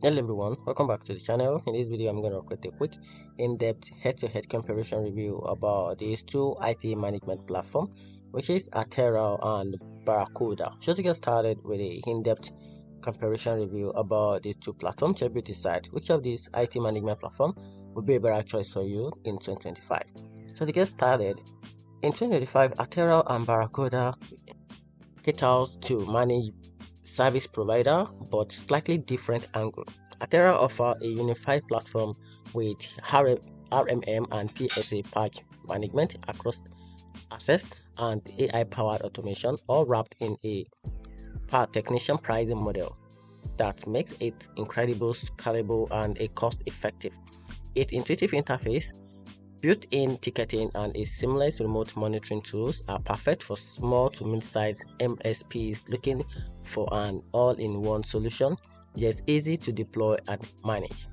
Hello everyone, welcome back to the channel. In this video I'm going to create a quick in-depth head-to-head comparison review about these two IT management platform, which is Atera and Barracuda. Just to get started with a in-depth comparison review about these two platforms, help you decide which of these IT management platform would be a better choice for you in 2025. So to get started, in 2025 Atera and Barracuda caters to manage service provider but slightly different angle. Atera offer a unified platform with RMM and PSA patch management across access and AI-powered automation, all wrapped in a per technician pricing model that makes it incredible, scalable, and a cost-effective. Its intuitive interface, built-in ticketing, and a seamless remote monitoring tools are perfect for small to mid-sized MSPs looking for an all-in-one solution, yet easy to deploy and manage.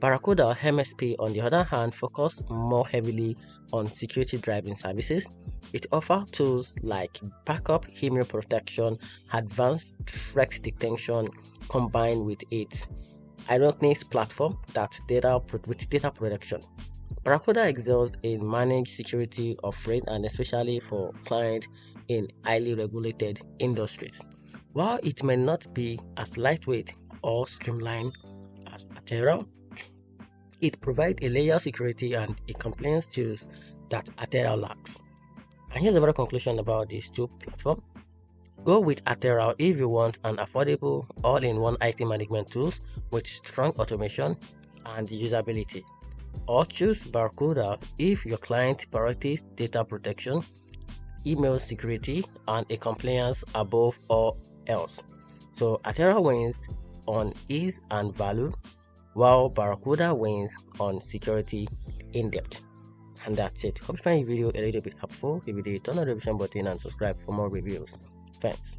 Barracuda MSP, on the other hand, focus more heavily on security-driven services. It offers tools like backup email protection, advanced threat detection, combined with its ironicness platform with data protection. Barracuda excels in managed security offering and especially for clients in highly regulated industries. While it may not be as lightweight or streamlined as Atera, it provides a layer of security and a compliance tools that Atera lacks. And here's a better conclusion about these two platforms. Go with Atera if you want an affordable all-in-one IT management tools with strong automation and usability. Or choose Barracuda if your client priorities data protection, email security, and a compliance above all else. So Atera wins on ease and value, while Barracuda wins on security in depth. And that's it. Hope you find the video a little bit helpful. If you did, turn on the notification button and subscribe for more reviews. Thanks.